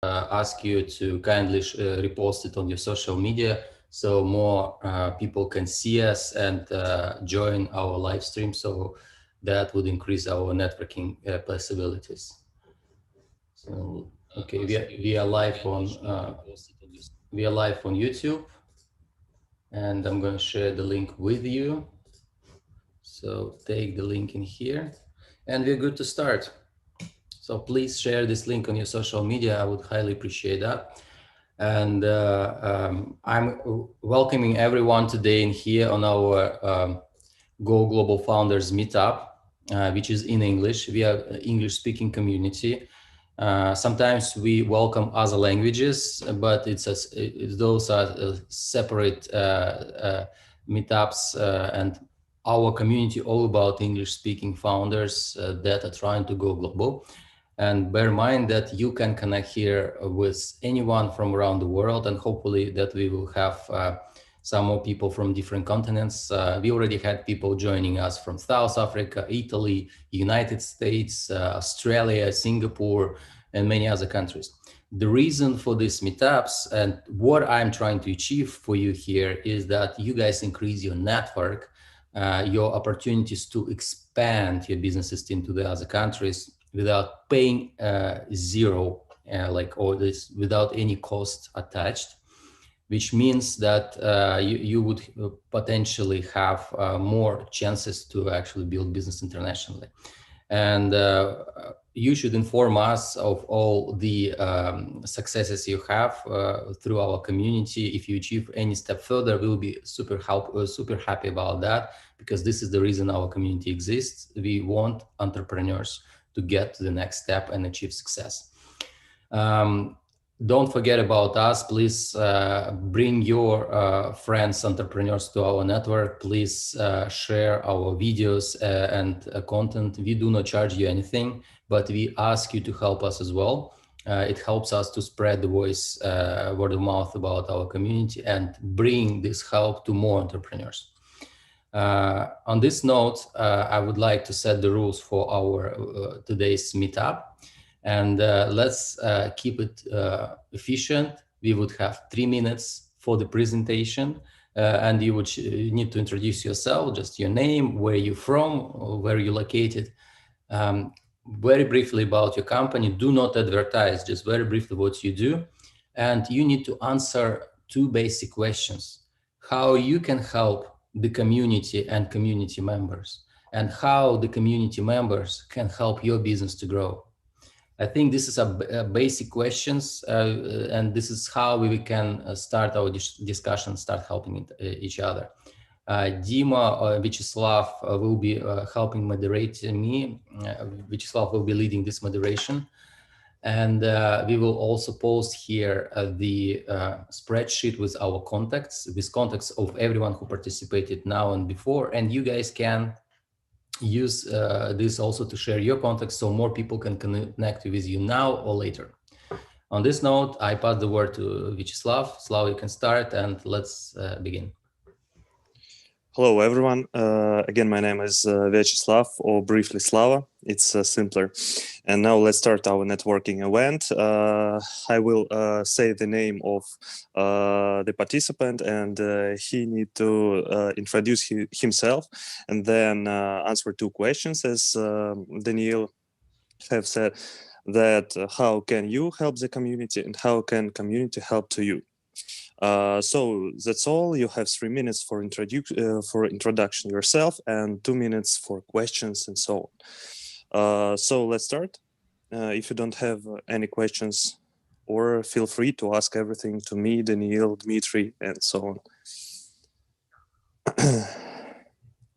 ask you to kindly repost it on your social media so more people can see us and join our live stream. So that would increase our networking possibilities. So okay, we are live on YouTube, and I'm going to share the link with you. So take the link in here, and we're good to start. So please share this link on your social media. I would highly appreciate that. And I'm welcoming everyone today in here on our Go Global Founders Meetup, which is in English. We are an English-speaking community. Sometimes we welcome other languages, but those are separate meetups, and our community all about English-speaking founders that are trying to go global. And bear in mind that you can connect here with anyone from around the world, and hopefully that we will have some more people from different continents. We already had people joining us from South Africa, Italy, United States, Australia, Singapore, and many other countries. The reason for these meetups and what I'm trying to achieve for you here is that you guys increase your network, your opportunities to expand your businesses into the other countries without paying zero, without any cost attached, which means that you would potentially have more chances to actually build business internationally. And you should inform us of all the successes you have through our community. If you achieve any step further, we'll be super happy about that, because this is the reason our community exists. We want entrepreneurs to get to the next step and achieve success. Don't forget about us. Please bring your friends, entrepreneurs to our network. Please share our videos and content. We do not charge you anything, but we ask you to help us as well. It helps us to spread the voice, word of mouth about our community and bring this help to more entrepreneurs. On this note, I would like to set the rules for our today's meetup. And let's keep it efficient. We would have 3 minutes for the presentation, and you would need to introduce yourself, just your name, where you're from, where you're located, very briefly about your company. Do not advertise, just very briefly what you do. And you need to answer 2 basic questions: how you can help the community and community members, and how the community members can help your business to grow. I think this is a basic questions, and this is how we can start our discussion, start helping each other. Dima Vyacheslav will be helping moderate me. Vyacheslav will be leading this moderation. And we will also post here the spreadsheet with our contacts, with contacts of everyone who participated now and before. And you guys can use this also to share your contacts so more people can connect with you now or later. On this note, I pass the word to Vyacheslav. Slav, you can start, and let's begin. Hello, everyone. Again, my name is Vyacheslav, or briefly Slava. It's simpler. And now let's start our networking event. I will say the name of the participant, and he need to introduce himself, and then answer 2 questions, as Daniel have said, that how can you help the community and how can community help to you. So that's all. You have 3 minutes for introduction yourself and 2 minutes for questions and so on. So let's start. If you don't have any questions, or feel free to ask everything to me, Daniil, Dmitry, and so on.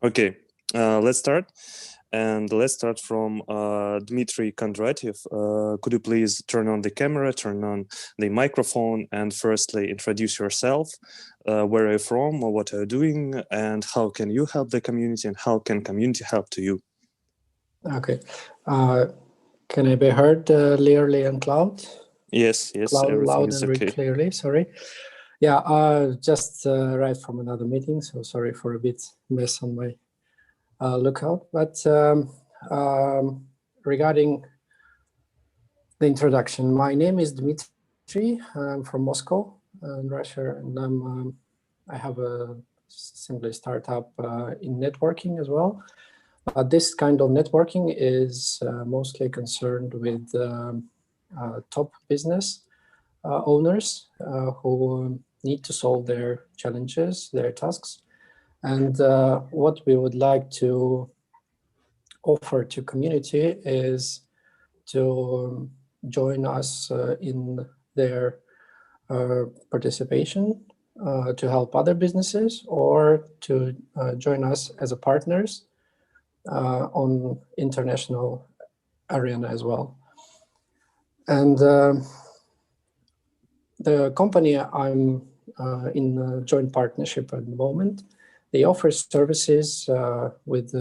Okay, let's start. And let's start from Dmitry Kondratyev. Could you please turn on the camera, turn on the microphone, and firstly introduce yourself, where are you from, or what are you doing, and how can you help the community, and how can community help to you? Okay. Can I be heard clearly and loud? Yes, loud and very clearly, sorry. Yeah, just arrived from another meeting, so sorry for a bit mess on my lookout. But regarding the introduction. My name is Dmitry. I'm from Moscow in Russia, and I have a simply startup in networking as well. This kind of networking is mostly concerned with top business owners who need to solve their challenges, their tasks. And what we would like to offer to community is to join us in their participation to help other businesses, or to join us as a partners on international arena as well. And the company I'm in a joint partnership at the moment, they offer services with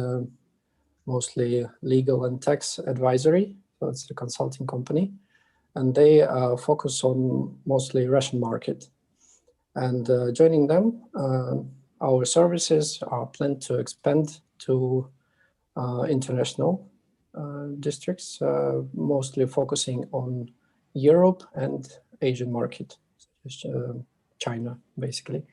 mostly legal and tax advisory. So it's a consulting company, and they focus on mostly Russian market. And joining them, our services are planned to expand to international districts, mostly focusing on Europe and Asian market, China, basically.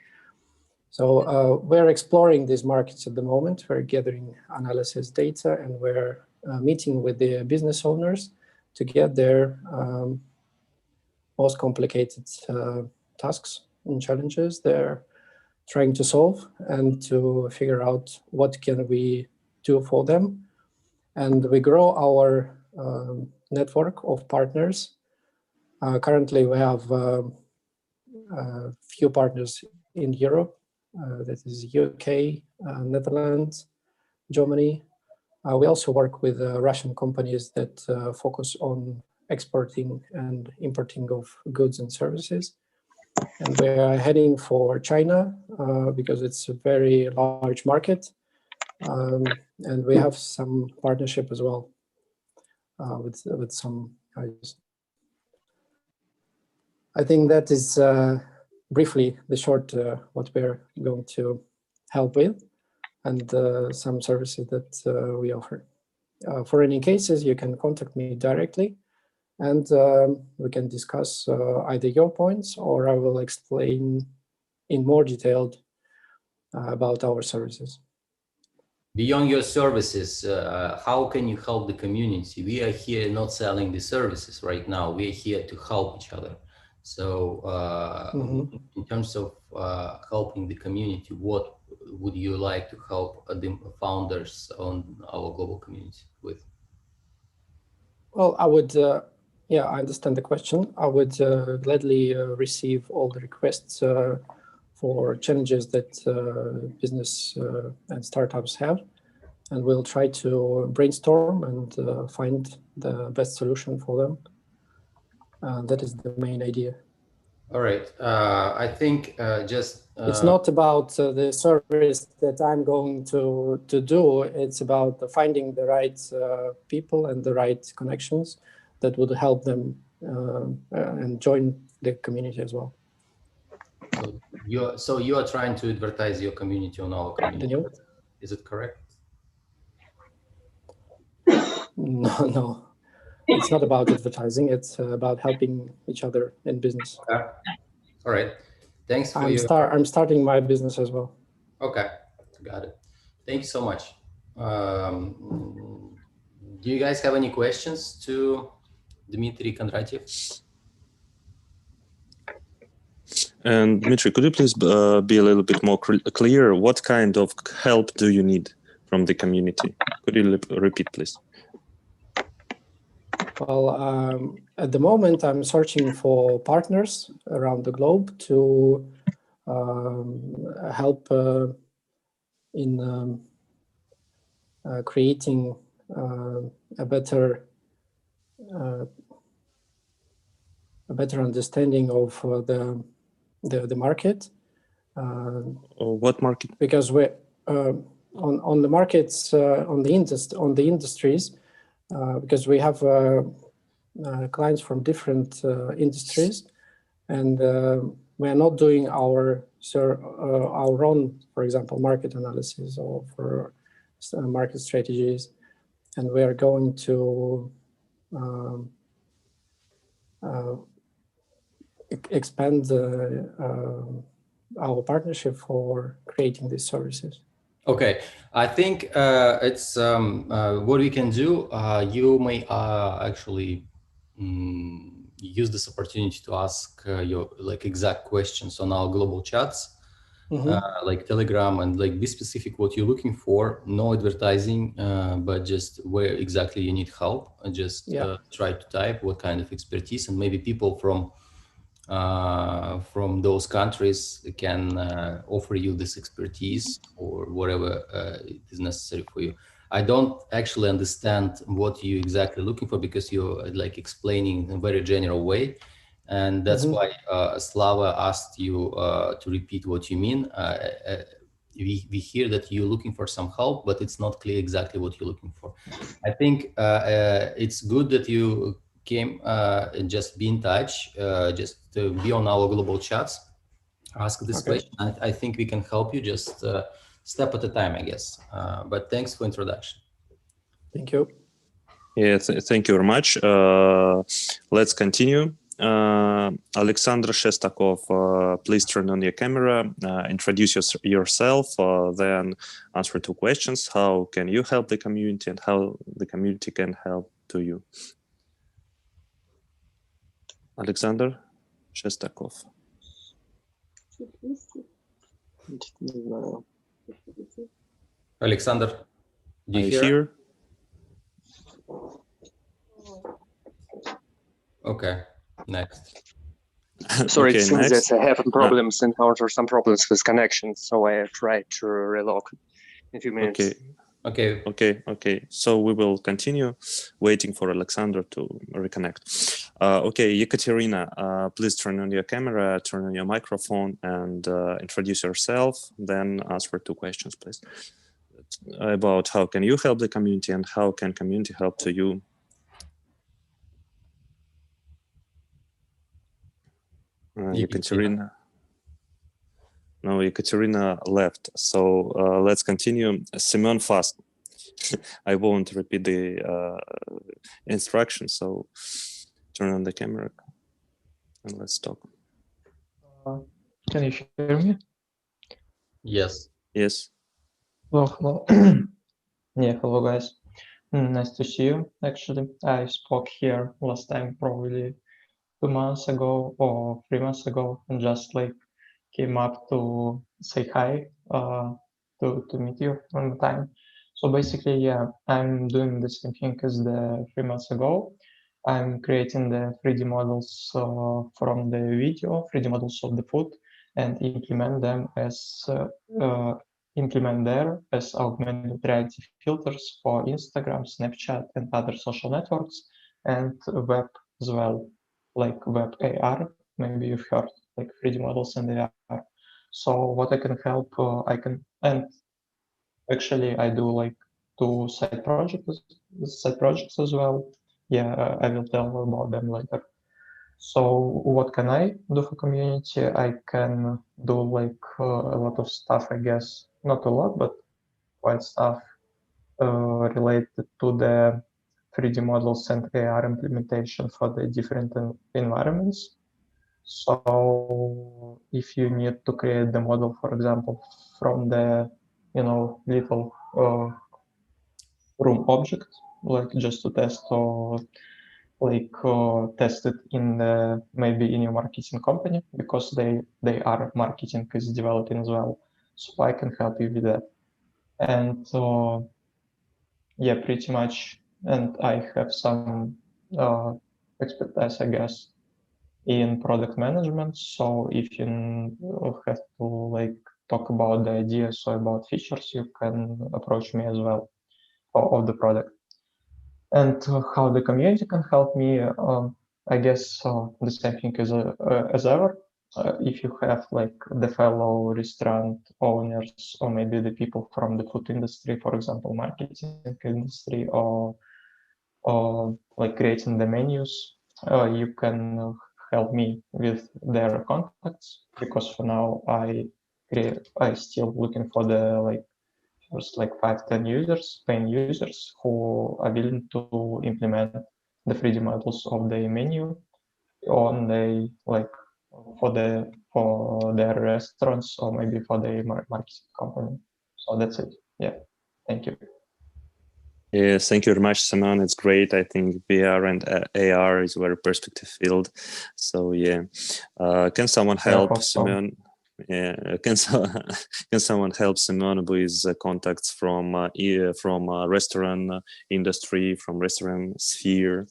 So we're exploring these markets at the moment. We're gathering analysis data, and we're meeting with the business owners to get their most complicated tasks and challenges they're trying to solve, and to figure out what can we do for them. And we grow our network of partners. Currently, we have a few partners in Europe, that is UK, Netherlands, Germany. We also work with Russian companies that focus on exporting and importing of goods and services. And we are heading for China because it's a very large market. And we have some partnership as well with some guys. I think that is briefly the short what we're going to help with, and some services that we offer. For any cases, you can contact me directly, and we can discuss either your points, or I will explain in more detailed about our services. Beyond your services, how can you help the community? We are here not selling the services right now. We are here to help each other. So in terms of helping the community, what would you like to help the founders on our global community with? Well, I would, yeah, I understand the question. I would gladly receive all the requests for challenges that business and startups have, and we'll try to brainstorm and find the best solution for them. That is the main idea. All right. I think it's not about the service that I'm going to do. It's about finding the right people and the right connections that would help them and join the community as well. So you are trying to advertise your community on our community. Daniel? Is it correct? No. It's not about advertising. It's about helping each other in business. Okay. All right. Thanks for I'm starting my business as well. Okay, got it. Thank you so much. Do you guys have any questions to Dmitry Kondratiev? And Dmitry, could you please be a little bit more clear? What kind of help do you need from the community? Could you repeat, please? Well, at the moment, I'm searching for partners around the globe to help in creating a better understanding of the market. What market? Because we're on the markets, on the industries. Because we have clients from different industries, and we are not doing our own, for example, market analysis or for market strategies, and we are going to expand our partnership for creating these services. Okay, I think it's what we can do. You may actually use this opportunity to ask your exact questions on our global chats, like Telegram, and be specific what you're looking for. No advertising, but just where exactly you need help. And just try to type what kind of expertise, and maybe people from those countries can offer you this expertise or whatever it is necessary for you. I don't actually understand what you're exactly looking for, because you're explaining in a very general way. And that's why Slava asked you to repeat what you mean. We hear that you're looking for some help, but it's not clear exactly what you're looking for. I think it's good that you came and just be in touch, just be on our global chats, ask this question. I think we can help you just step at a time, I guess. But thanks for introduction. Thank you. Yeah, thank you very much. Let's continue. Alexander Shestakov, please turn on your camera, introduce yourself, then answer 2 questions. How can you help the community, and how the community can help to you? Alexander Shestakov. Alexander, do you hear? hear? Okay, next. Sorry, Okay, it seems next. that I have encountered some problems with connection, so I tried to relog in a few minutes. Okay. So we will continue waiting for Alexander to reconnect. Okay, Ekaterina, please turn on your camera, turn on your microphone, and introduce yourself. Then answer 2 questions, please. About how can you help the community, and how can community help to you? Ekaterina. No, Ekaterina left. So let's continue. Semyon fast. I won't repeat the instructions. So turn on the camera and let's talk. Can you hear me? Yes. Yes. Hello. Yeah, hello guys. Nice to see you. Actually, I spoke here last time, probably 2 months ago or 3 months ago, and just came up to say hi, to meet you one more time. So basically, yeah, I'm doing the same thing as the 3 months ago. I'm creating the 3D models from the video, 3D models of the food, and implement them as there as augmented reality filters for Instagram, Snapchat, and other social networks, and web as well, like web AR. Maybe you've heard 3D models and AR. So what I can help, and actually I do 2 side projects as well. Yeah, I will tell about them later. So what can I do for community? I can do a lot of stuff, I guess. Not a lot, but quite stuff related to the 3D models and AR implementation for the different environments. So if you need to create the model, for example, from the little room object, just to test or test it in maybe in your marketing company, because they are marketing is developing as well. So I can help you with that. And yeah, pretty much. And I have some expertise, I guess, in product management. So if you have to talk about the ideas or about features, you can approach me as well of the product. And how the community can help me, I guess the same thing as ever. If you have the fellow restaurant owners, or maybe the people from the food industry, for example, marketing industry, or creating the menus, you can help me with their contacts, because for now I still looking for the first 5-10 users, paying users who are willing to implement the 3D models of the menu own they like for their restaurants or maybe for their marketing company. So that's it. Yeah. Thank you. Yes, thank you very much, Simon. It's great. I think VR and AR is very perspective field. So yeah, can someone help hope so. Simon? Yeah, can someone help Simon with contacts from restaurant industry, from restaurant sphere?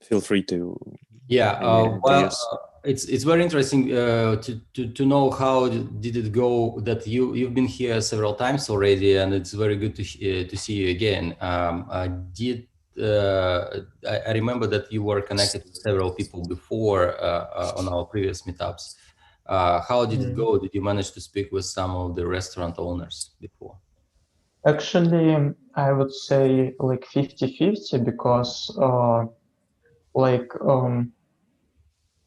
Feel free to. Yeah, to well, use. it's very interesting to know how did it go that you've been here several times already, and it's very good to see you again. I remember that you were connected with several people before on our previous meetups. How did it go? Did you manage to speak with some of the restaurant owners before? Actually, I would say like 50-50 because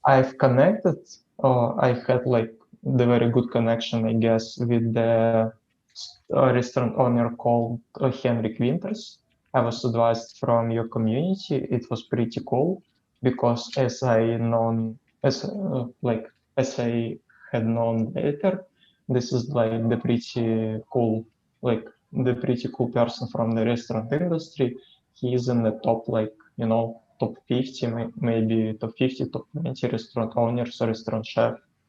I've connected, I had like the very good connection, I guess, with the restaurant owner called Henrik Winters. I was advised from your community. It was pretty cool because as I had known later, this is like the pretty cool person from the restaurant industry. He is in the top, like, top 50, maybe top 50, top 20 restaurant owners or restaurant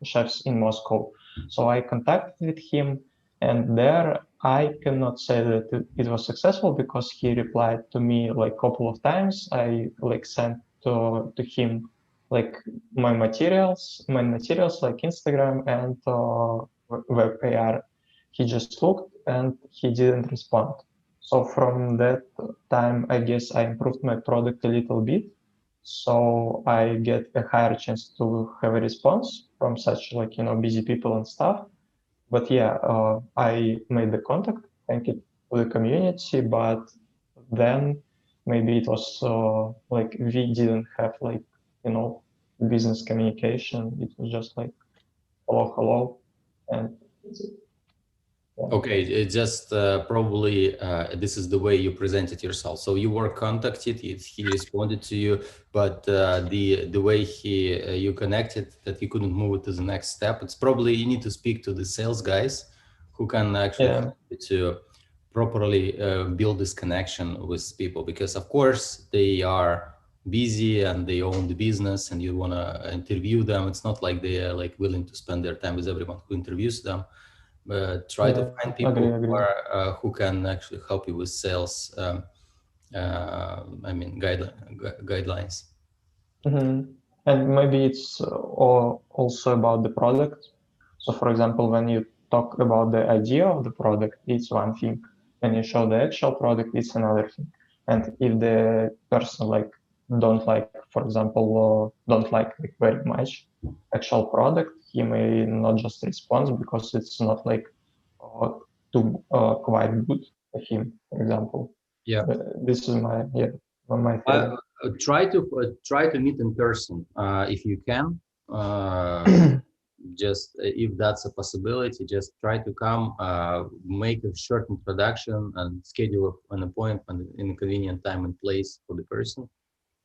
chefs in Moscow. So I contacted with him, and there I cannot say that it was successful because he replied to me like a couple of times. I like sent to him like my materials like Instagram and web AR. He just looked and he didn't respond. So from that time, I guess I improved my product a little bit. So I get a higher chance to have a response from such busy people and stuff. But yeah, I made the contact, thank it to the community, but then maybe it was like we didn't have business communication. It was just like hello, and Okay, it just probably this is the way you presented yourself. So you were contacted, he responded to you, but the way you connected that you couldn't move to the next step. It's probably you need to speak to the sales guys who can actually help you to properly build this connection with people, because of course they are busy and they own the business and you want to interview them. It's not like they are like willing to spend their time with everyone who interviews them. Try to find people who can actually help you with sales. Guidelines. And maybe it's also about the product. So, for example, when you talk about the idea of the product, it's one thing. When you show the actual product, it's another thing. And if the person don't like very much actual product, he may not just respond because it's not too quite good for him, for example. Yeah, this is my feeling. Try to meet in person if you can. Just if that's a possibility, just try to come, make a short introduction and schedule an appointment in a convenient time and place for the person,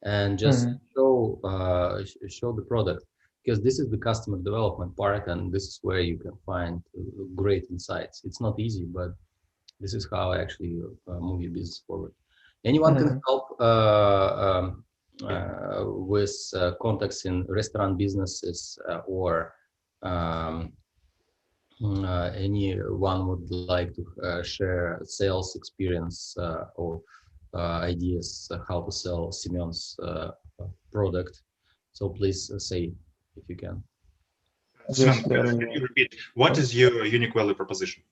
and just show the product, because this is the customer development part, and this is where you can find great insights. It's not easy, but this is how I actually move your business forward. Anyone can help with contacts in restaurant businesses or anyone would like to share sales experience or ideas how to sell Simon's product. So please say if you can. Simon, can you repeat? What is your unique value proposition?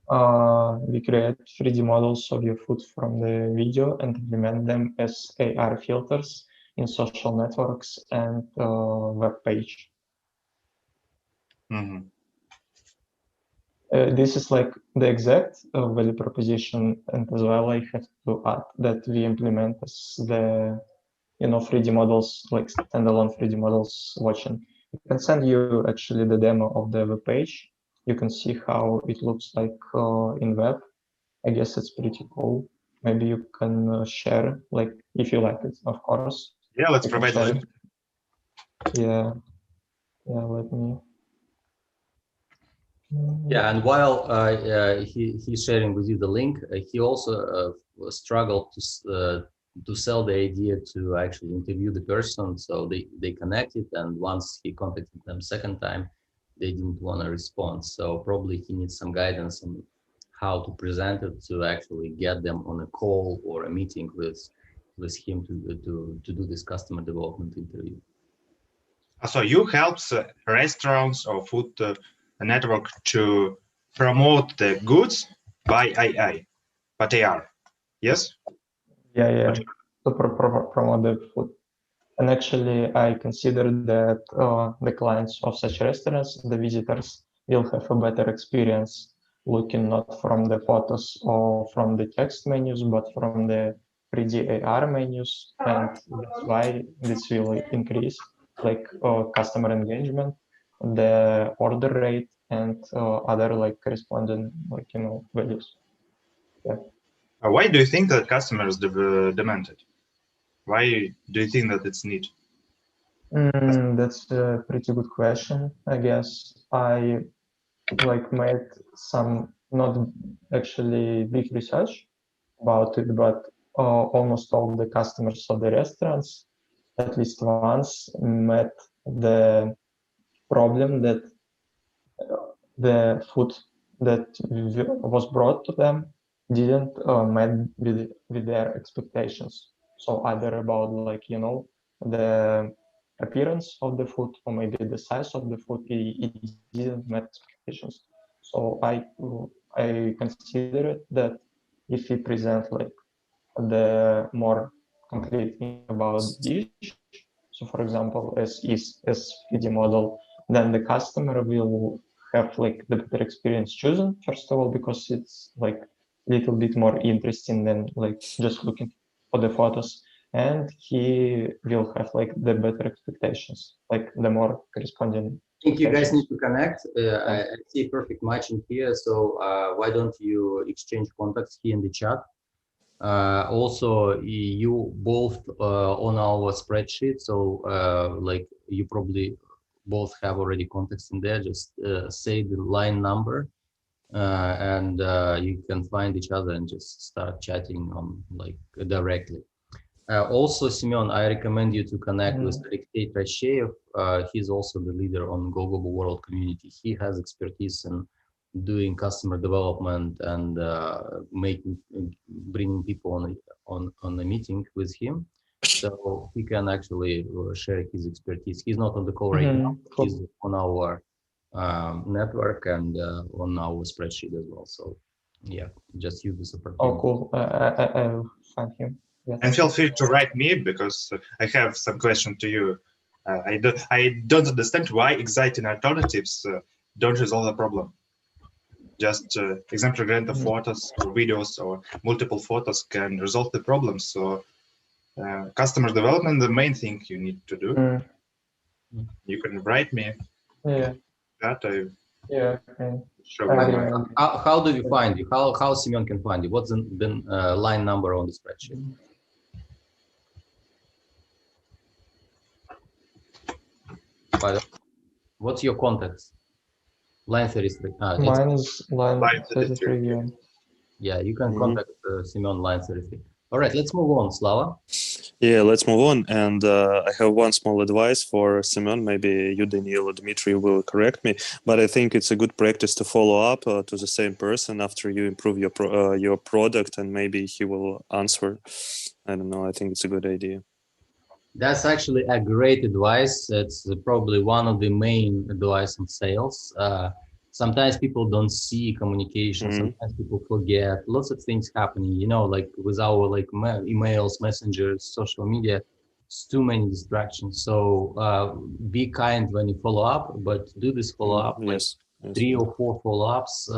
We create 3D models of your food from the video and implement them as AR filters in social networks and web page. This is like the exact value proposition, and as well I have to add that we implement as the 3D models, like standalone 3D models watching. I can send you actually the demo of the web page. You can see how it looks like in web. I guess it's pretty cool. maybe you can share, like, if you like it, of course. Yeah, let's You can provide the share link. it. Yeah, let me. Yeah, and while he's sharing with you the link, he also struggled to sell the idea to actually interview the person. So they connected, and once he contacted them second time, they didn't want to respond. So probably he needs some guidance on how to present it to actually get them on a call or a meeting with him to do this customer development interview. So you help restaurants or food network to promote the goods by AI, but AR. Yes. Yeah, to promote the food. And actually, I consider that the clients of such restaurants, the visitors, will have a better experience looking not from the photos or from the text menus, but from the 3D AR menus. And that's why this will increase like customer engagement, the order rate, and other like corresponding like, values. Yeah. Why do you think that customers demand it? Why do you think that it's needed? That's a pretty good question. I guess I like made some not actually big research about it, but almost all the customers of the restaurants at least once met the problem that the food that was brought to them didn't met with their expectations. So either about like the appearance of the food or maybe the size of the food, it didn't met expectations. So I consider it that if we present like the more complete thing about the dish, so for example, as 3D model, then the customer will have like the better experience choosing, first of all, because it's like a little bit more interesting than like just looking for the photos. And he will have like the better expectations, like the more corresponding. I think you guys need to connect. I see a perfect match in here. So why don't you exchange contacts here in the chat? Also, you both on our spreadsheet. So like you probably both have already contacts in there. Just say the line number and you can find each other and just start chatting on like directly. Also, Semyon, I recommend you to connect with Alexey Trasheyev. He's also the leader on Global World Community. He has expertise in doing customer development and bringing people on a meeting with him. So he can actually share his expertise. He's not on the call right now. Cool. He's on our network and on our spreadsheet as well. So yeah, just use this opportunity. Oh, cool. I'll find him. Yes. And feel free to write me because I have some question to you. I don't understand why exciting alternatives don't resolve the problem. Just exemplary random photos or videos or multiple photos can resolve the problem. So customer development, the main thing you need to do. You can write me. Yeah. That I Okay. show you. How do you find you? How Semyon can find you? What's the line number on the spreadsheet? What's your contacts? Line 33. Mine is line 33. Yeah. Yeah, you can contact Semyon line 33. All right, let's move on, Slava. Yeah, let's move on. And I have one small advice for Semyon. Maybe you, Daniil, or Dmitry will correct me. But I think it's a good practice to follow up to the same person after you improve your product, and maybe he will answer. I don't know. I think it's a good idea. That's actually a great advice. It's probably one of the main advice in sales. Sometimes people don't see communication. Sometimes people forget. Lots of things happening, like with our like emails, messengers, social media. It's too many distractions. So be kind when you follow up, but do this follow up like 3 or 4 follow-ups,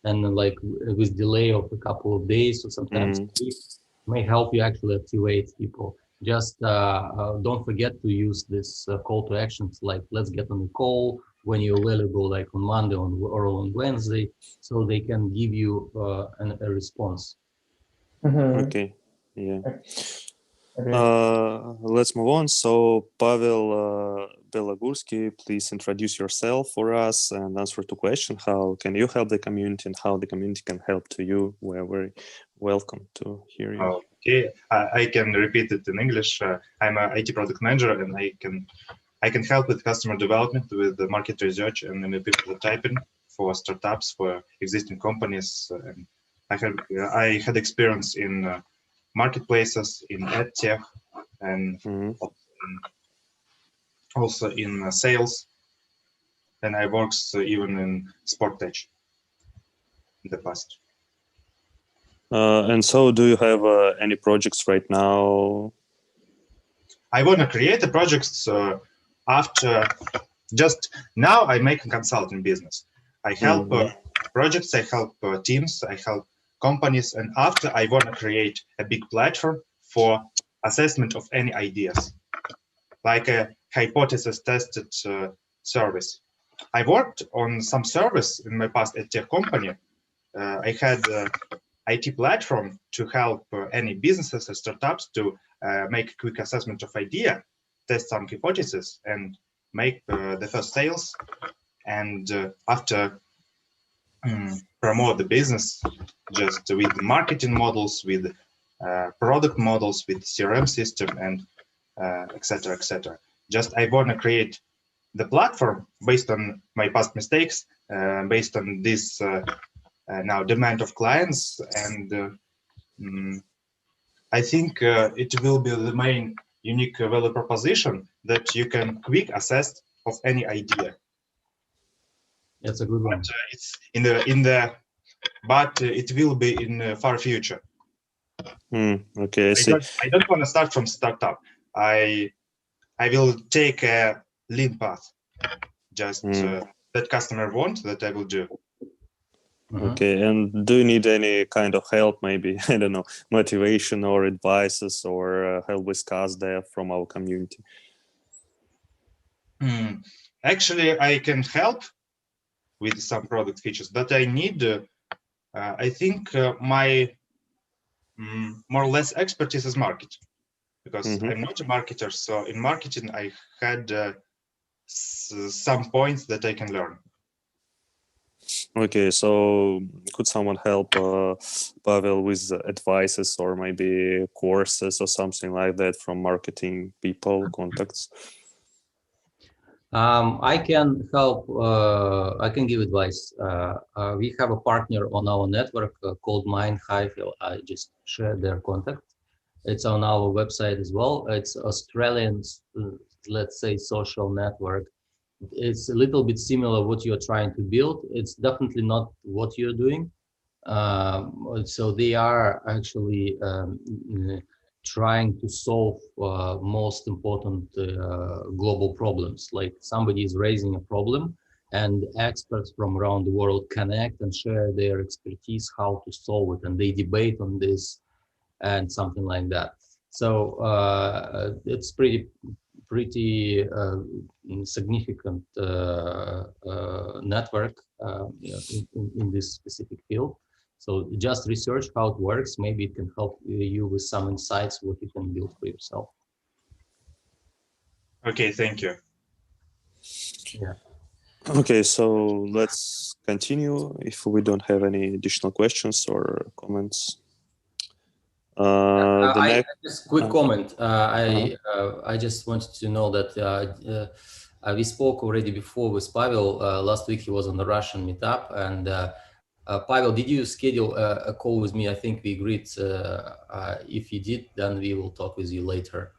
and like with delay of a couple of days or sometimes weeks, may help you actually activate people. Just don't forget to use this call to actions, like let's get on the call when you're available, like on Monday or on Wednesday, so they can give you a response. Mhm. Okay, yeah. Agree. Let's move on. So, Pavel Belagursky, please introduce yourself for us and answer to question. How can you help the community and how the community can help to you? We're very welcome to hear you. Okay, I can repeat it in English. I'm an IT product manager, and I can help with customer development, with the market research, and MVP prototyping for startups, for existing companies. And I had experience in marketplaces, in EdTech, and Mhm. also in sales. And I worked even in sport tech in the past. And so, do you have any projects right now? I want to create the projects after. Just now, I make a consulting business. I help projects, I help teams, I help companies, and after I want to create a big platform for assessment of any ideas, like a hypothesis-tested service. I worked on some service in my past at tech company. I had IT platform to help any businesses or startups to make a quick assessment of idea, test some hypotheses, and make the first sales. And after promote the business, just with marketing models, with product models, with CRM system, and etc. etc. Just I want to create the platform based on my past mistakes, based on this now demand of clients, and I think it will be the main unique value proposition that you can quick assess of any idea. That's a good one. But it's but it will be in the far future. Okay, I see. I don't want to start from startup. I will take a lean path. Just that customer want, that I will do. Okay, and do you need any kind of help, maybe, I don't know, motivation or advices or help with cause there from our community? Actually, I can help with some product features, but I need, I think my more or less expertise is market, because I'm not a marketer. So in marketing, I had some points that I can learn. Okay, so could someone help Pavel with advices or maybe courses or something like that from marketing people, contacts? I can help. I can give advice. We have a partner on our network called Mind Highfield. I just shared their contact. It's on our website as well. It's Australian, let's say, social network. It's a little bit similar what you're trying to build. It's definitely not what you're doing. So they are actually trying to solve most important global problems. Like somebody is raising a problem and experts from around the world connect and share their expertise how to solve it, and they debate on this and something like that. So it's pretty significant network in this specific field. So just research how it works. Maybe it can help you with some insights what you can build for yourself. Okay, thank you. Yeah. Okay, so let's continue if we don't have any additional questions or comments. Just quick comment. I just wanted to know that we spoke already before with Pavel. Last week he was on the Russian meetup, and Pavel, did you schedule a call with me? I think we agreed. If you did, then we will talk with you later.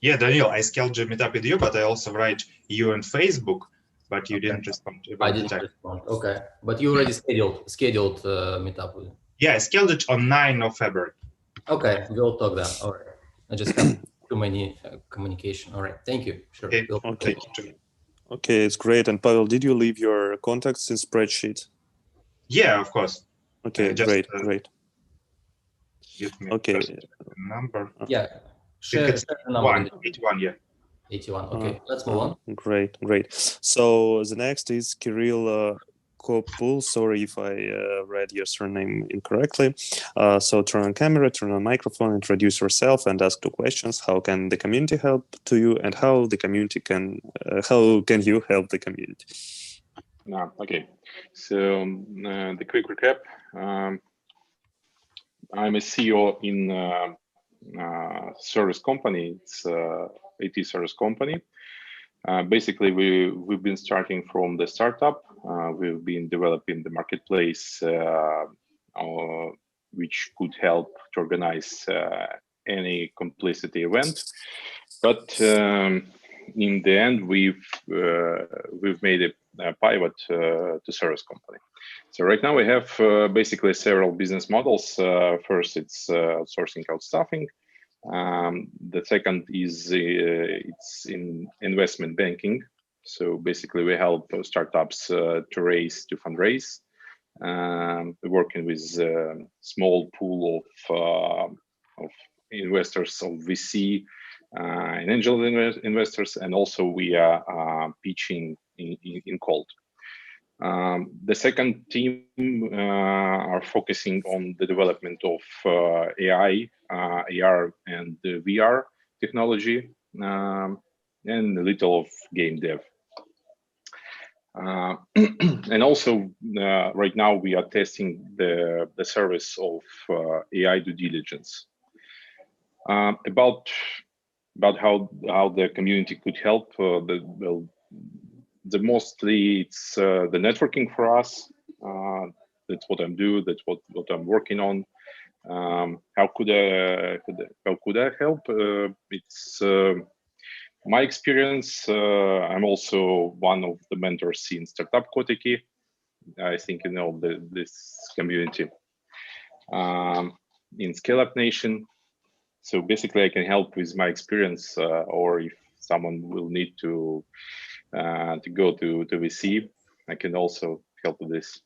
Yeah, Daniel, I scheduled a meetup with you, but I also write you on Facebook, but you didn't respond. I didn't respond. Okay, but you already scheduled meetup with. Yeah, I scheduled it on 9th of February. Okay, we'll talk then. All right. I just have too many communication. All right. Thank you. Sure. Okay. Okay, it's great. And Pavel, did you leave your contacts in spreadsheet? Yeah, of course. Okay, great. Give me okay. Number. Yeah. Share the number. 81, yeah. 81. Okay, let's move on. Great. So the next is Kirill Kopul. Sorry if I read your surname incorrectly. So turn on camera, turn on microphone, introduce yourself, and ask 2 questions. How can the community help to you, and how the community can how can you help the community? Okay, so the quick recap. I'm a CEO in service company. It's IT service company. Basically, we've been starting from the startup. We've been developing the marketplace, which could help to organize any complicity event. But in the end, we've made a pivot to service company. So right now we have basically several business models. First, it's outsourcing cloud staffing. The second is it's in investment banking. So basically we help startups to fundraise, working with a small pool of investors, of VC and angel investors, and also we are pitching in cold. The second team are focusing on the development of AI, AR, and VR technology, and a little of game dev. And also, right now we are testing the service of AI due diligence. About how the community could help, the mostly it's the networking for us. That's what I'm doing. That's what I'm working on. How could I help? It's my experience. I'm also one of the mentors in Startup Kotiki. I think you know this community in Scale Up Nation. So basically, I can help with my experience, or if someone will need to go to VC, I can also help with this.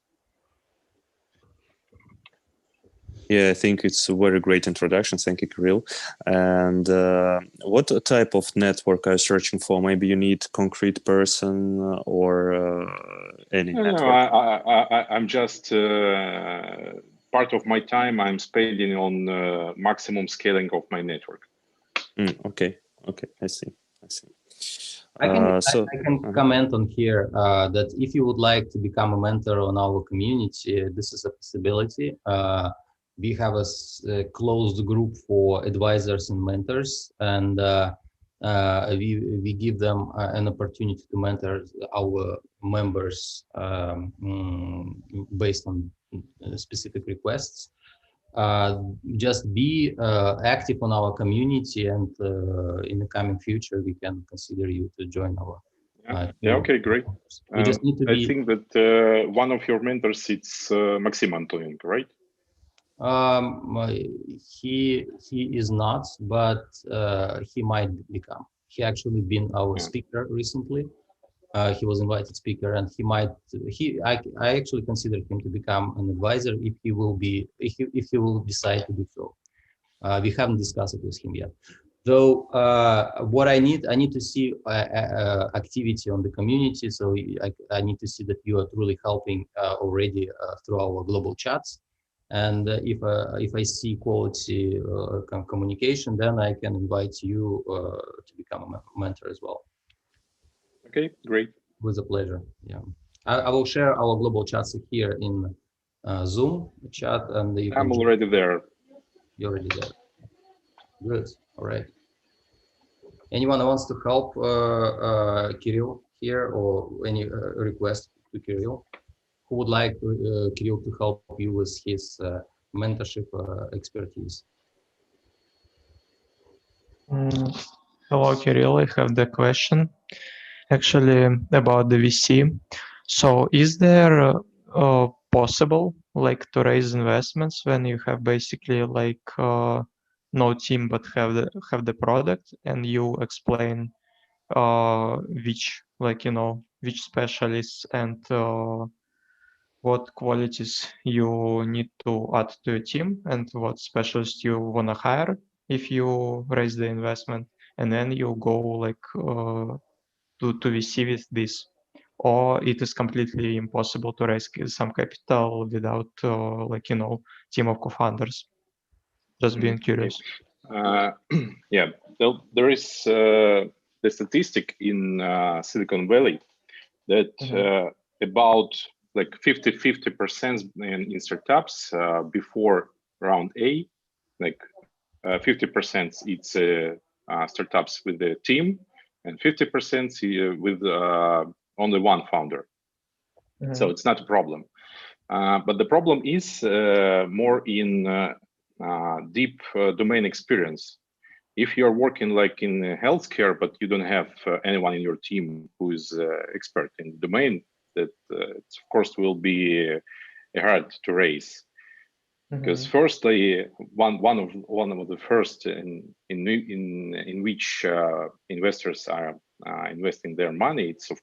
Yeah, I think it's a very great introduction. Thank you, Kirill. And what type of network are you searching for? Maybe you need concrete person or any network? No, I'm just part of my time I'm spending on maximum scaling of my network. Okay, I see. I can comment on here that if you would like to become a mentor on our community, this is a possibility. We have a closed group for advisors and mentors, and we give them an opportunity to mentor our members based on specific requests. Just be active on our community, and in the coming future we can consider you to join our yeah, okay, great. We just need to I think that one of your mentors, it's Maxim Antonenko, right? He is not, but he might become. He actually been our speaker recently. He was invited speaker, and I actually consider him to become an advisor if he will decide to do so. We haven't discussed it with him yet. Though what I need to see activity on the community. So I need to see that you are truly helping already through our global chats. And if I see quality communication, then I can invite you to become a mentor as well. Okay, great. With a pleasure. Yeah, I will share our global chats here in Zoom chat, and I'm already there. You're already there. Good. All right. Anyone who wants to help Kirill here, or any request to Kirill? Who would like Kirill to help you with his mentorship expertise? Hello, Kirill. I have the question actually about the VC. So is there possible like to raise investments when you have basically like no team but have the product, and you explain which, like, you know, which specialists and what qualities you need to add to a team and what specialists you want to hire if you raise the investment, and then you go like to VC with this? or it is completely impossible to raise some capital without team of co-founders? Just being curious. Yeah, there is the statistic in Silicon Valley that about like 50% in startups before round A, like 50% it's startups with the team, and 50% with only one founder. So it's not a problem. But the problem is more in deep domain experience. If you're working like in healthcare, but you don't have anyone in your team who is expert in the domain, that of course will be hard to raise. Because firstly, one of the first in which investors are investing their money, it's a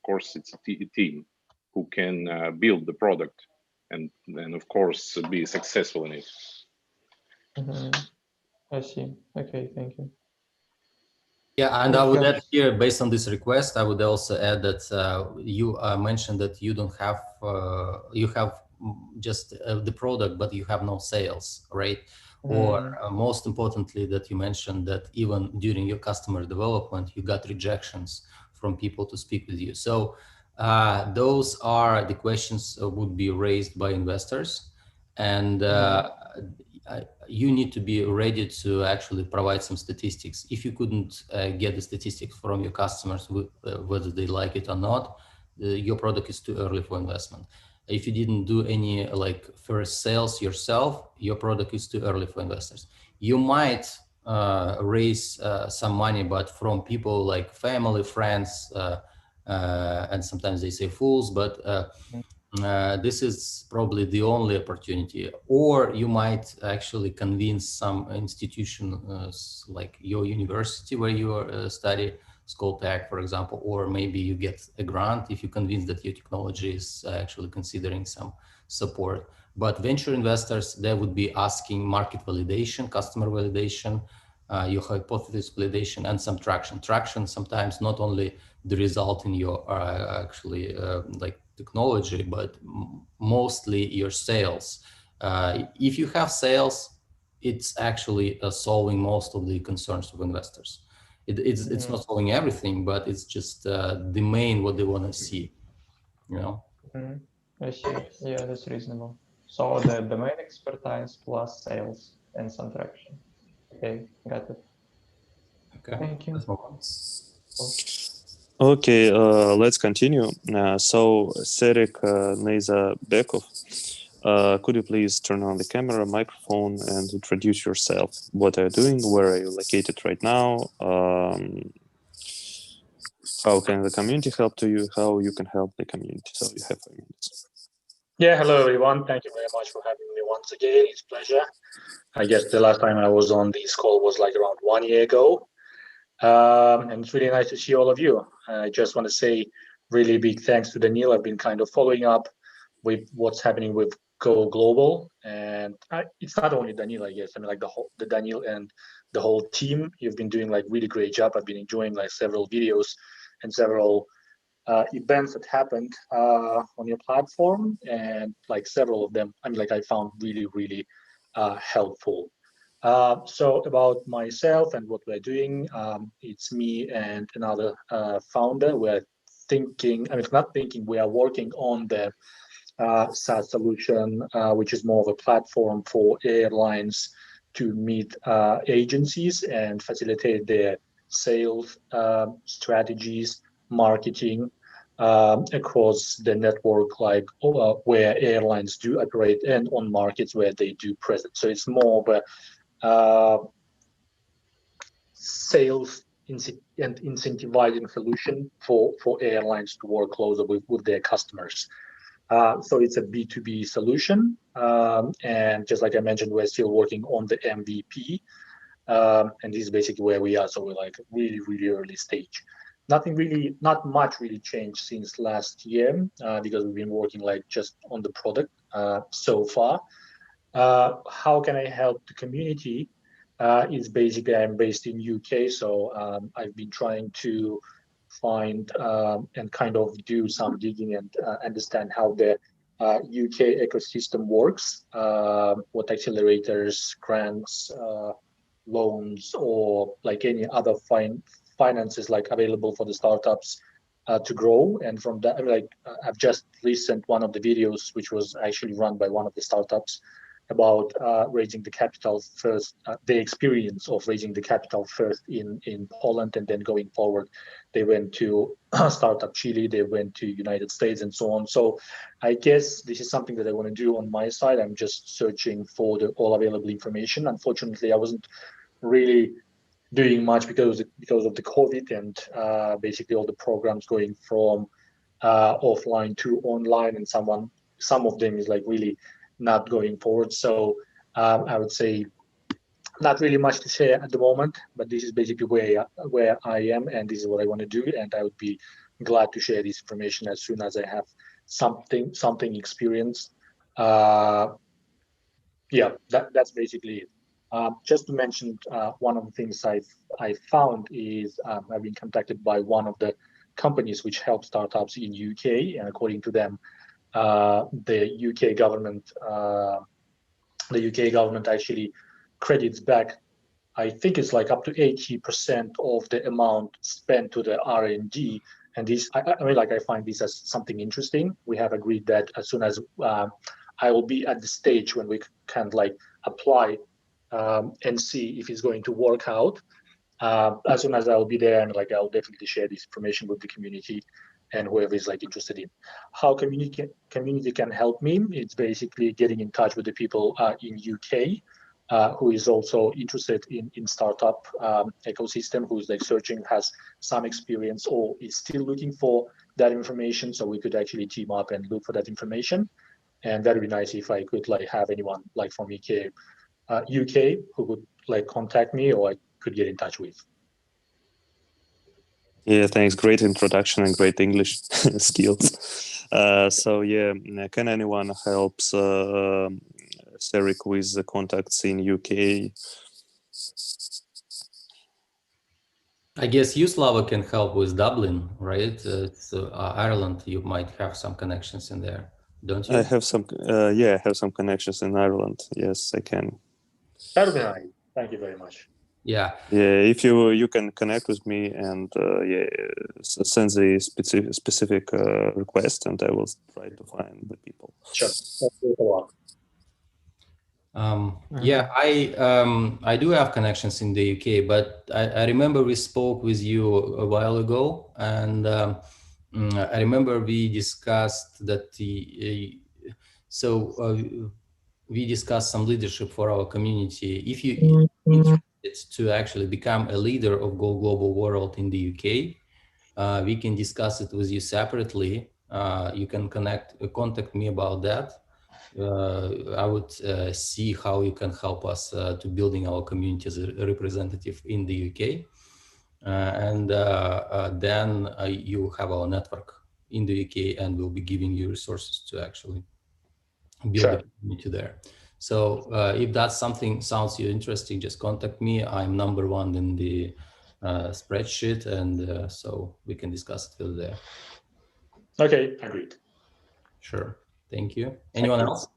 team who can build the product and of course be successful in it. I see. Okay, thank you. Yeah, and I would add here, based on this request, I would also add that you mentioned that you don't have, you have just the product, but you have no sales, right? Or most importantly, that you mentioned that even during your customer development, you got rejections from people to speak with you. So those are the questions would be raised by investors, and you need to be ready to actually provide some statistics. If you couldn't get the statistics from your customers, whether they like it or not, your product is too early for investment. If you didn't do any like first sales yourself, your product is too early for investors. You might raise some money, but from people like family, friends, and sometimes they say fools, but this is probably the only opportunity. Or you might actually convince some institution like your university where you study, Skoltech, for example, or maybe you get a grant if you convince that your technology is actually considering some support. But venture investors, they would be asking market validation, customer validation, your hypothesis validation, and some traction. Traction sometimes not only the result in your actually like technology, but mostly your sales. If you have sales, it's actually solving most of the concerns of investors. It's not solving everything, but it's just the main what they want to see, you know. I see. Yeah, that's reasonable. So the domain expertise plus sales and some traction. Okay, got it. Okay. Thank you. Okay, let's continue. So, Serik Neyzabekov, could you please turn on the camera, microphone, and introduce yourself? What are you doing? Where are you located right now? How can the community help to you? How you can help the community? So you have 5 minutes. Yeah, hello everyone. Thank you very much for having me once again. It's a pleasure. I guess the last time I was on this call was like around 1 year ago. And it's really nice to see all of you. I just want to say really big thanks to Daniil. I've been kind of following up with what's happening with Go Global. And it's not only Daniil, I guess. I mean, like the Daniil and the whole team, you've been doing like really great job. I've been enjoying like several videos and several events that happened on your platform, and like several of them, I mean, like I found really, really helpful. So about myself and what we're doing, it's me and another founder. We're thinking, I mean, not thinking, we are working on the SaaS solution, which is more of a platform for airlines to meet agencies and facilitate their sales strategies, marketing across the network, like where airlines do operate and on markets where they do present. So it's more of a sales and incentivizing solution for airlines to work closer with their customers. So it's a B2B solution. And just like I mentioned, we're still working on the MVP. And this is basically where we are. So we're like really, really early stage. Not much really changed since last year because we've been working like just on the product so far. How can I help the community? Is basically I'm based in UK, so I've been trying to find and kind of do some digging and understand how the UK ecosystem works, what accelerators, grants, loans, or like any other finances like available for the startups to grow. And from that, I've just listened one of the videos, which was actually run by one of the startups, about raising the capital first, the experience of raising the capital first in Poland, and then going forward, they went to Startup Chile, they went to United States, and so on. So I guess this is something that I want to do on my side. I'm just searching for the all available information. Unfortunately, I wasn't really doing much because of the COVID and basically all the programs going from offline to online, and some of them is like really not going forward. So I would say not really much to share at the moment, but this is basically where I am, and this is what I want to do, and I would be glad to share this information as soon as I have something experienced. Yeah, that's basically it. Just to mention, one of the things I found is I've been contacted by one of the companies which help startups in UK, and according to them, the UK government actually credits back, I think it's like up to 80% of the amount spent to the R&D. And this, I find this as something interesting. We have agreed that as soon as I will be at the stage when we can like apply and see if it's going to work out. As soon as I'll be there, and like I'll definitely share this information with the community and whoever is like interested in. How community can help me, it's basically getting in touch with the people in UK who is also interested in startup ecosystem, who's like searching, has some experience, or is still looking for that information. So we could actually team up and look for that information. And that would be nice if I could like have anyone like from UK who would like contact me, or I could get in touch with. Yeah, thanks. Great introduction and great English skills. So yeah, can anyone help Serik with the contacts in UK? I guess you, Slava, can help with Dublin, right? Ireland, you might have some connections in there, don't you? I have some, I have some connections in Ireland. Yes, I can. That would be nice. Thank you very much. Yeah. Yeah, if you can connect with me and send the specific request, and I will try to find the people. Sure. Thank you a lot. Yeah, I do have connections in the UK, but I remember we spoke with you a while ago, and I remember we discussed that we discussed some leadership for our community. If you interested to actually become a leader of Go Global World in the UK, we can discuss it with you separately. You can contact me about that. I would see how you can help us to building our community as a representative in the UK. Then you have our network in the UK, and we'll be giving you resources to actually build a community there. So if that's something sounds you interesting, just contact me. I'm number 1 in the spreadsheet, and so we can discuss it further there. Okay, agreed. Sure. Thank you. Anyone else?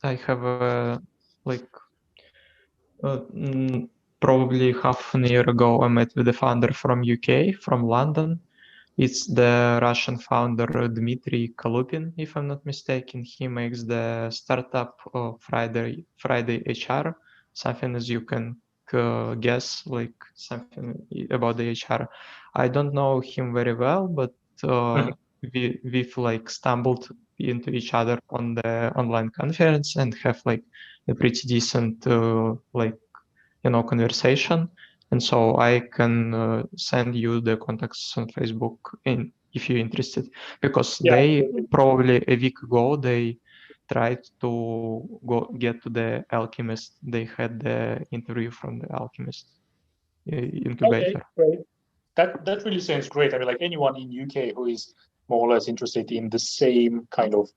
I have probably half an year ago, I met with a founder from UK, from London. It's the Russian founder Dmitry Kalupin, if I'm not mistaken. He makes the startup Friday HR, something as you can guess, like something about the HR. I don't know him very well, but we've like stumbled into each other on the online conference and have like a pretty decent conversation. And so I can send you the contacts on Facebook if you're interested, because they probably a week ago they tried to get to the Alchemist. They had the interview from the Alchemist incubator. Okay, great. That really sounds great. I mean, like anyone in UK who is more or less interested in the same kind of,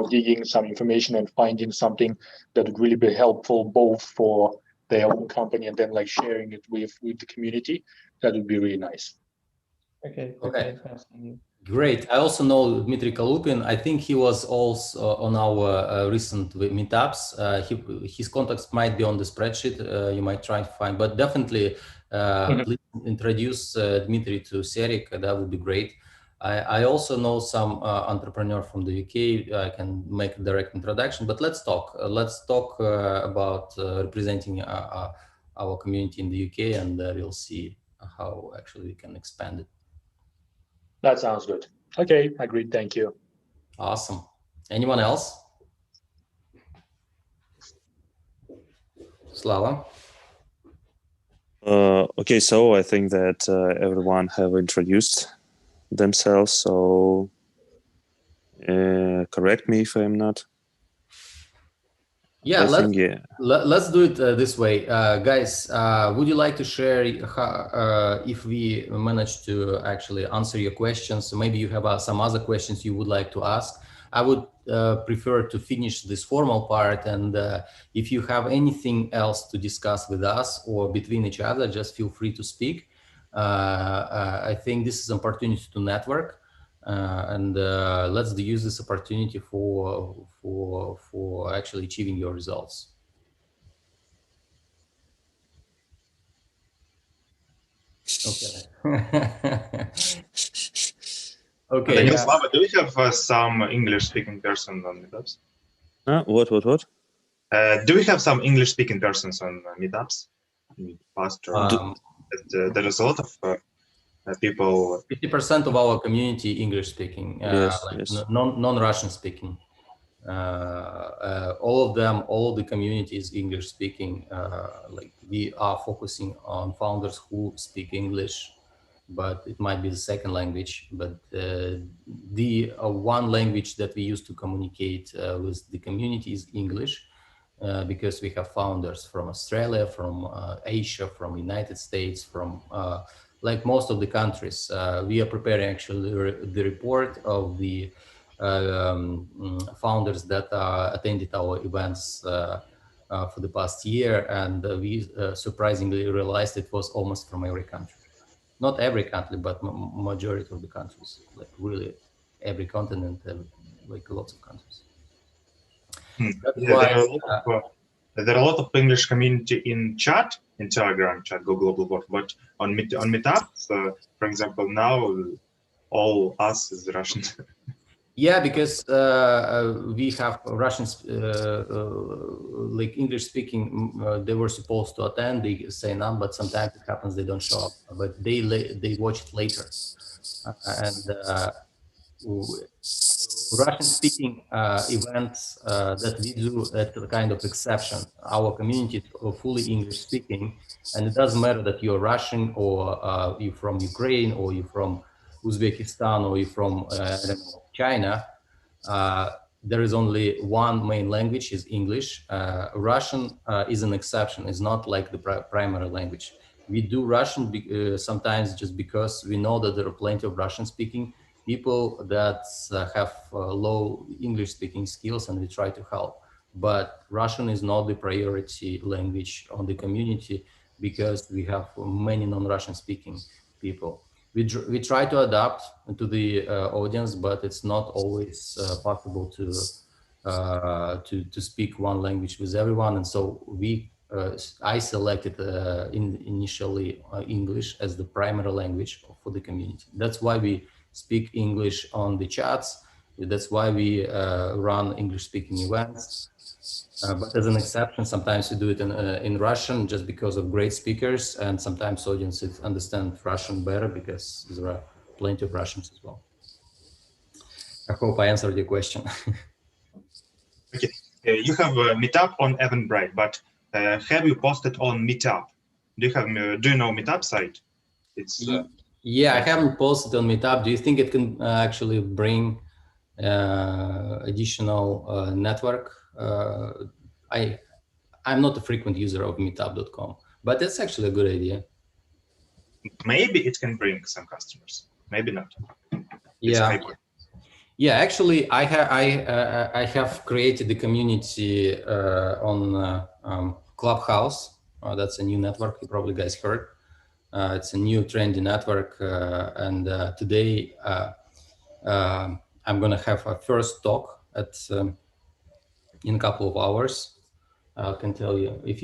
digging some information and finding something that would really be helpful both for their own company and then like sharing it with the community. That would be really nice. Okay. Okay. Nice. Great. I also know Dmitry Kalupin. I think he was also on our recent meetups. His contacts might be on the spreadsheet. You might try to find, but definitely please introduce Dmitry to Serik. That would be great. I also know some entrepreneur from the UK. I can make a direct introduction, but let's talk. Let's talk about representing our community in the UK, and we'll see how actually we can expand it. That sounds good. Okay, agreed. Thank you. Awesome. Anyone else? Slava? Okay, so I think that everyone have introduced themselves, so correct me if I'm not. Yeah, let's let's do it this way. Guys, would you like to share if we managed to actually answer your questions? So maybe you have some other questions you would like to ask. I would prefer to finish this formal part, and if you have anything else to discuss with us or between each other, just feel free to speak. I think this is an opportunity to network. And let's use this opportunity for actually achieving your results. Okay. Okay. Daniel, Slava, do we have some English-speaking person on meetups? What? Do we have some English-speaking persons on meetups? There is a lot of people. 50% of our community English speaking, yes. non-Russian speaking. All of them, all the community is English speaking. Like we are focusing on founders who speak English, but it might be the second language. But the one language that we use to communicate with the community is English, because we have founders from Australia, from Asia, from United States, from like most of the countries. We are preparing actually the report of the founders that attended our events for the past year, and we surprisingly realized it was almost from every country. Not every country, but majority of the countries, like really every continent, like lots of countries. There are a lot of English community in chat, in Telegram chat, Go Global Board, but on meetups, for example, now all us is Russian. Yeah, because we have Russians, like English speaking, they were supposed to attend, they say no, but sometimes it happens they don't show up, but they watch it later. Russian speaking events that we do, that's a kind of exception. Our community is fully English speaking, and it doesn't matter that you're Russian or you're from Ukraine or you're from Uzbekistan or you're from I don't know, China. There is only one main language, is English. Russian is an exception. It's not like the primary language. We do Russian sometimes just because we know that there are plenty of Russian speaking people that have low English speaking skills, and we try to help. But Russian is not the priority language on the community because we have many non-Russian speaking people. We try to adapt to the audience, but it's not always possible to speak one language with everyone. And so I selected initially English as the primary language for the community. That's why we speak English on the chats. That's why we run English-speaking events. But as an exception, sometimes we do it in Russian just because of great speakers, and sometimes audiences understand Russian better because there are plenty of Russians as well. I hope I answered your question. Okay, you have a meetup on Eventbrite, but have you posted on Meetup? Do you know Meetup site? It's yeah, I haven't posted on Meetup. Do you think it can actually bring additional network? I'm not a frequent user of meetup.com, but that's actually a good idea. Maybe it can bring some customers, maybe not. Yeah. Yeah, actually, I have created the community on Clubhouse. That's a new network. You probably guys heard. It's a new trendy network. And today I'm going to have a first talk in a couple of hours. I can tell you, if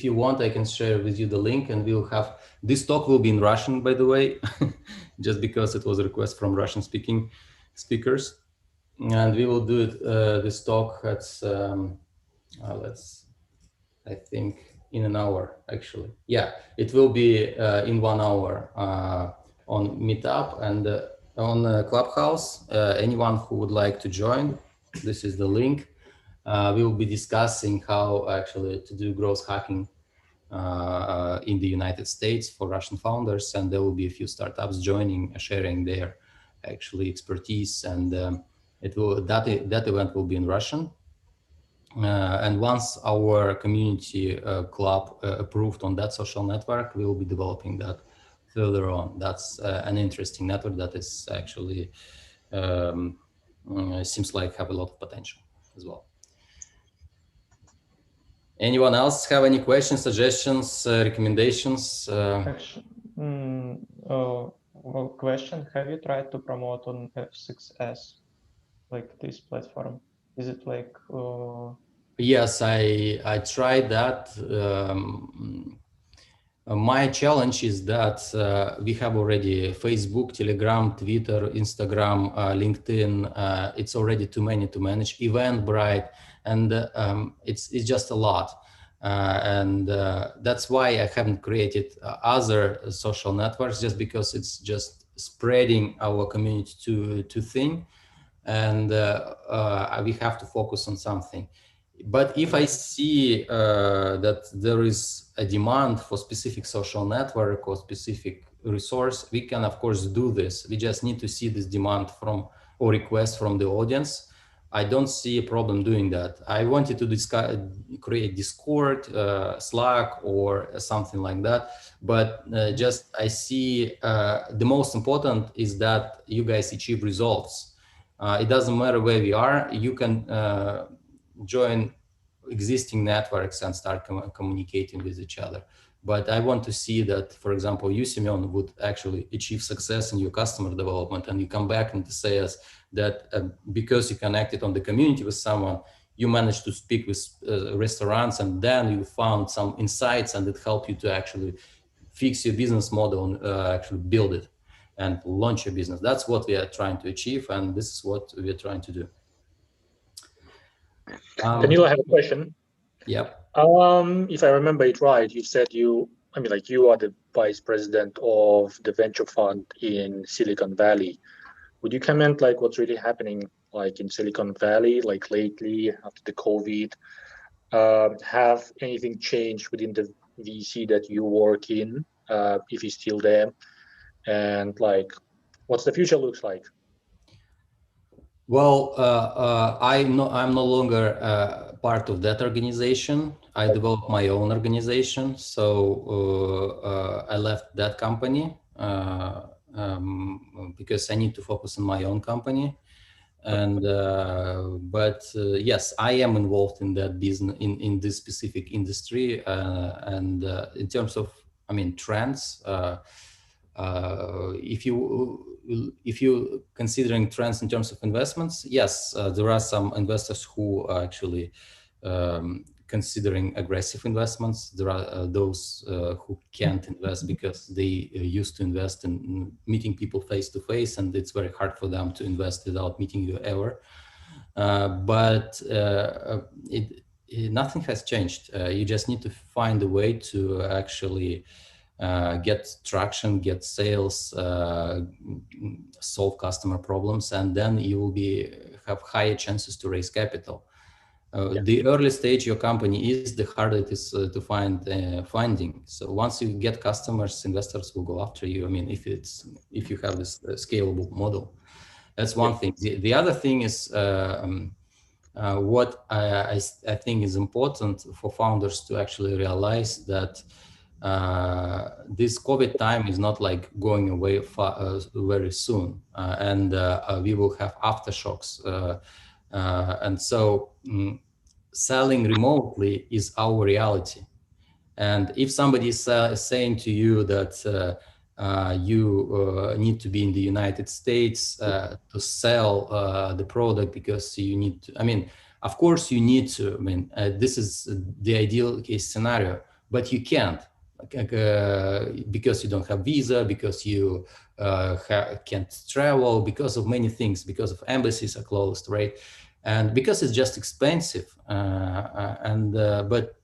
you want, I can share with you the link, and we'll have this talk will be in Russian, by the way, just because it was a request from Russian speaking speakers. And we will do it, this talk at, I think in an hour, actually. Yeah, it will be in 1 hour on Meetup and on Clubhouse. Anyone who would like to join, this is the link. We will be discussing how actually to do growth hacking in the United States for Russian founders, and there will be a few startups joining, sharing their actually expertise, and that event will be in Russian. And once our community club approved on that social network, we will be developing that further on. That's an interesting network that is actually seems like have a lot of potential as well. Anyone else have any questions, suggestions, recommendations? Actually, well, question: have you tried to promote on F6S, like this platform? Is it like? Yes, I tried that. My challenge is that we have already Facebook, Telegram, Twitter, Instagram, LinkedIn. It's already too many to manage. Eventbrite, and it's just a lot. And that's why I haven't created other social networks, just because it's just spreading our community too thin, and we have to focus on something. But if I see that there is a demand for specific social network or specific resource, we can of course do this. We just need to see this demand from or request from the audience. I don't see a problem doing that. I wanted to create Discord, Slack, or something like that. But just I see the most important is that you guys achieve results. It doesn't matter where we are. You can join existing networks and start communicating with each other. But I want to see that, for example, you, Semyon, would actually achieve success in your customer development, and you come back and say us that because you connected on the community with someone, you managed to speak with restaurants, and then you found some insights, and it helped you to actually fix your business model and actually build it and launch your business. That's what we are trying to achieve, and this is what we are trying to do. Danilo, I have a question. Yep. If I remember it right, you said you are the vice president of the venture fund in Silicon Valley. Would you comment like what's really happening like in Silicon Valley, like lately after the COVID? Have anything changed within the VC that you work in, if you're still there? And like, what's the future looks like? Well, I'm no longer part of that organization. I developed my own organization, so I left that company because I need to focus on my own company. And but yes, I am involved in that business in this specific industry, and in terms of trends. If you considering trends in terms of investments, yes, there are some investors who are actually considering aggressive investments. There are those who can't invest because they used to invest in meeting people face to face, and it's very hard for them to invest without meeting you ever. But nothing has changed. You just need to find a way to actually get traction, get sales, solve customer problems, and then you will have higher chances to raise capital. The early stage your company is, the harder it is to find funding. So once you get customers, investors will go after you. If you have this scalable model, that's one thing. The other thing is what I think is important for founders to actually realize that this COVID time is not like going away very soon, and we will have aftershocks. And so selling remotely is our reality. And if somebody is saying to you that you need to be in the United States to sell the product because you need to, I mean, of course you need to, I mean, this is the ideal case scenario, but you can't because you don't have visa, because you can't travel, because of many things, because of embassies are closed, right? And because it's just expensive. But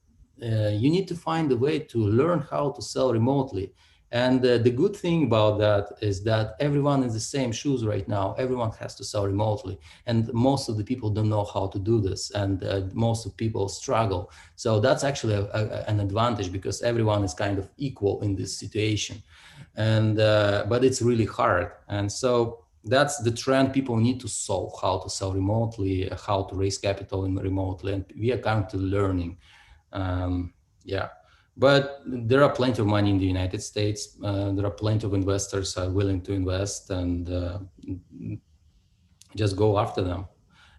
you need to find a way to learn how to sell remotely. And the good thing about that is that everyone is the same shoes right now. Everyone has to sell remotely. And most of the people don't know how to do this. And most of people struggle. So that's actually an advantage because everyone is kind of equal in this situation. And but it's really hard. And so that's the trend. People need to solve how to sell remotely, how to raise capital remotely. And we are currently learning. Yeah. But there are plenty of money in the United States. There are plenty of investors willing to invest, and just go after them.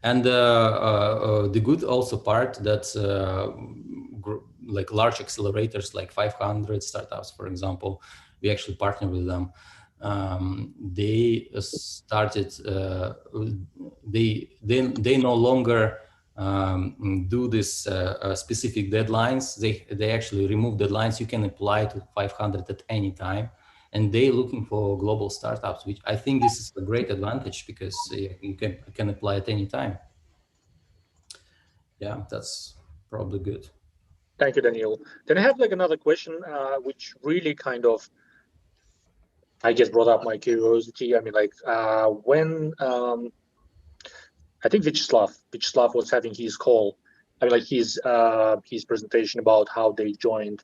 And the good also part that like large accelerators like 500 startups, for example, we actually partner with them. They started, they no longer do this specific deadlines. They actually remove deadlines. You can apply to 500 at any time, and they're looking for global startups, which I think this is a great advantage because you can apply at any time. Yeah, that's probably good. Thank you, Daniil. Then I have like another question, which really kind of, I guess, brought up my curiosity. I mean, like when I think Vyacheslav was having his call, I mean, like his presentation about how they joined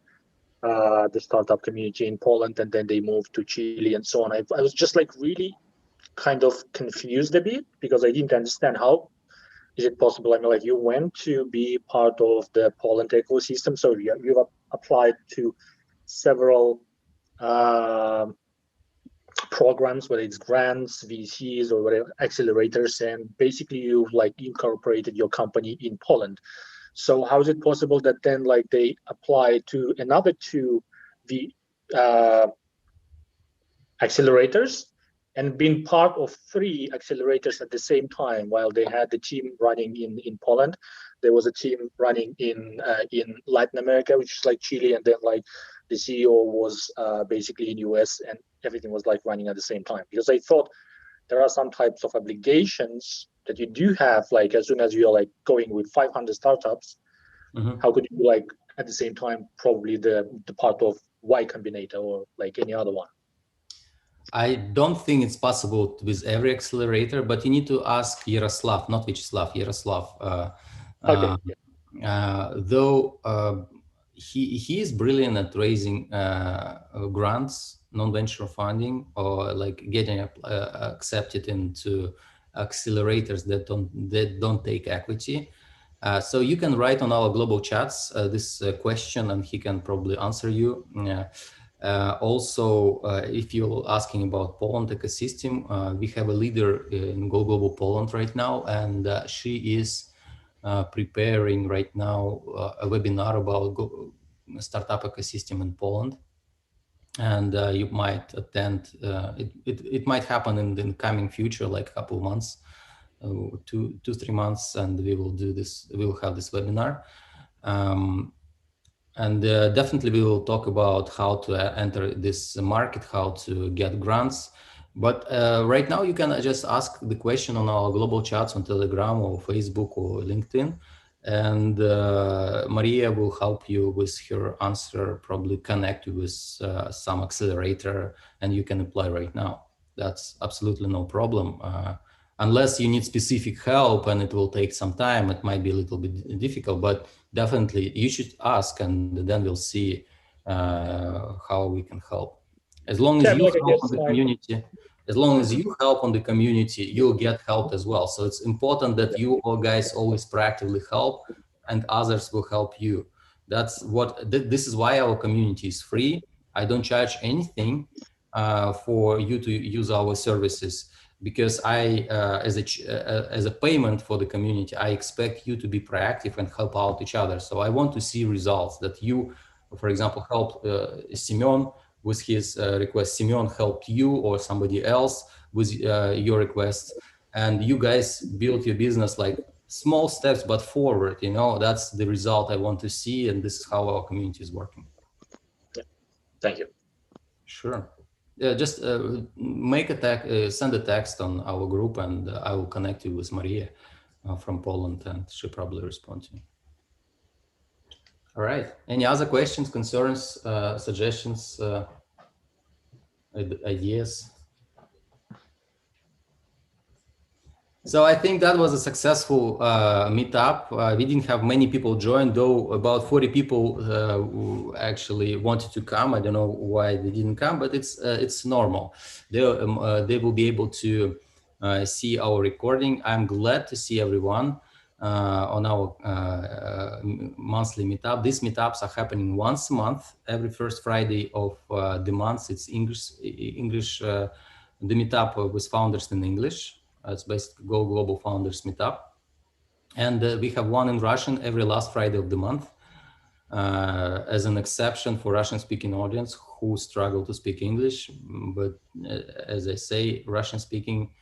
the startup community in Poland and then they moved to Chile and so on. I was just like really kind of confused a bit because I didn't understand how is it possible. I mean, like you went to be part of the Poland ecosystem, so you've applied to several programs, whether it's grants, VCs, or whatever, accelerators, and basically you've like incorporated your company in Poland. So how is it possible that then like they apply to another two accelerators and been part of 3 accelerators at the same time while they had the team running in Poland? There was a team running in Latin America, which is like Chile, and then like the CEO was basically in US, and everything was like running at the same time. Because I thought there are some types of obligations that you do have, like as soon as you're like going with 500 startups, how could you like at the same time probably the part of Y Combinator or like any other one? I don't think it's possible with every accelerator, but you need to ask Yaroslav, not Vyacheslav, Yaroslav. Okay. Though he is brilliant at raising grants, non-venture funding, or like getting accepted into accelerators that don't take equity. So you can write on our global chats this question, and he can probably answer you. Also, if you're asking about Poland ecosystem, we have a leader in Go Global Poland right now, and she is preparing right now a webinar about startup ecosystem in Poland. And you might attend, it might happen in the coming future, like a couple of months, 2-3 months, and we will do this, we will have this webinar. And definitely we will talk about how to enter this market, how to get grants. But right now you can just ask the question on our global chats on Telegram or Facebook or LinkedIn. And Maria will help you with her answer, probably connect you with some accelerator, and you can apply right now. That's absolutely no problem. Unless you need specific help and it will take some time, it might be a little bit difficult, but definitely you should ask, and then we'll see how we can help. As long as you help on the community, as long as you help on the community, you'll get help as well. So it's important that you all guys always proactively help, and others will help you. That's what, this is why our community is free. I don't charge anything for you to use our services, because I, as a payment for the community, I expect you to be proactive and help out each other. So I want to see results, that you for example, help Simeon with his request. Simeon helped you or somebody else with your requests, and you guys build your business like small steps but forward. You know, that's the result I want to see, and this is how our community is working. Thank you. Sure. Yeah, just make a send a text on our group, and I will connect you with Maria from Poland, and she'll probably respond to you. All right. Any other questions, concerns, suggestions, ideas? So I think that was a successful meetup. We didn't have many people join, though about 40 people who actually wanted to come. I don't know why they didn't come, but it's normal. They will be able to see our recording. I'm glad to see everyone on our monthly meetup. These meetups are happening once a month, every first Friday of the month. It's English, the meetup with founders in English. It's basically Go Global Founders Meetup. And we have one in Russian every last Friday of the month as an exception for Russian-speaking audience who struggle to speak English. But as I say, Russian-speaking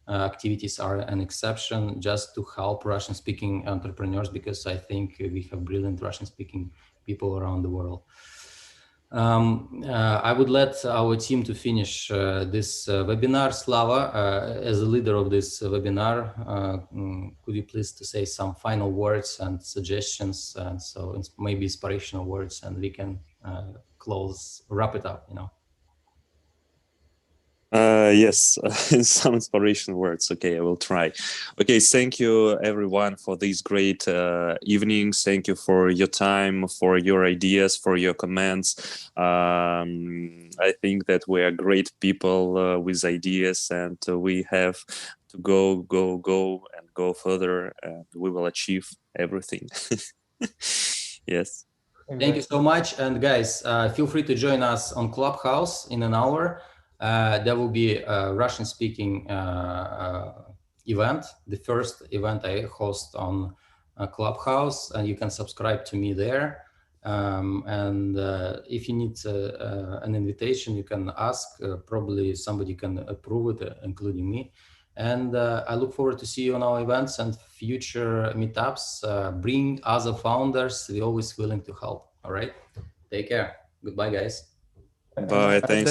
activities are an exception just to help Russian-speaking entrepreneurs, because I think we have brilliant Russian-speaking people around the world. I would let our team to finish this webinar. Slava, as a leader of this webinar, could you please to say some final words and suggestions, and so maybe inspirational words, and we can wrap it up, you know. Yes, some inspirational words. Okay, I will try. Okay, thank you everyone for these great evenings. Thank you for your time, for your ideas, for your comments. I think that we are great people with ideas, and we have to go further, and we will achieve everything. Yes. Thank you so much. And guys, feel free to join us on Clubhouse in an hour. There will be a Russian-speaking event, the first event I host on Clubhouse, and you can subscribe to me there. And if you need an invitation, you can ask. Probably somebody can approve it, including me. And I look forward to see you on our events and future meetups. Bring other founders. We're always willing to help. All right. Take care. Goodbye, guys. Bye. Thanks.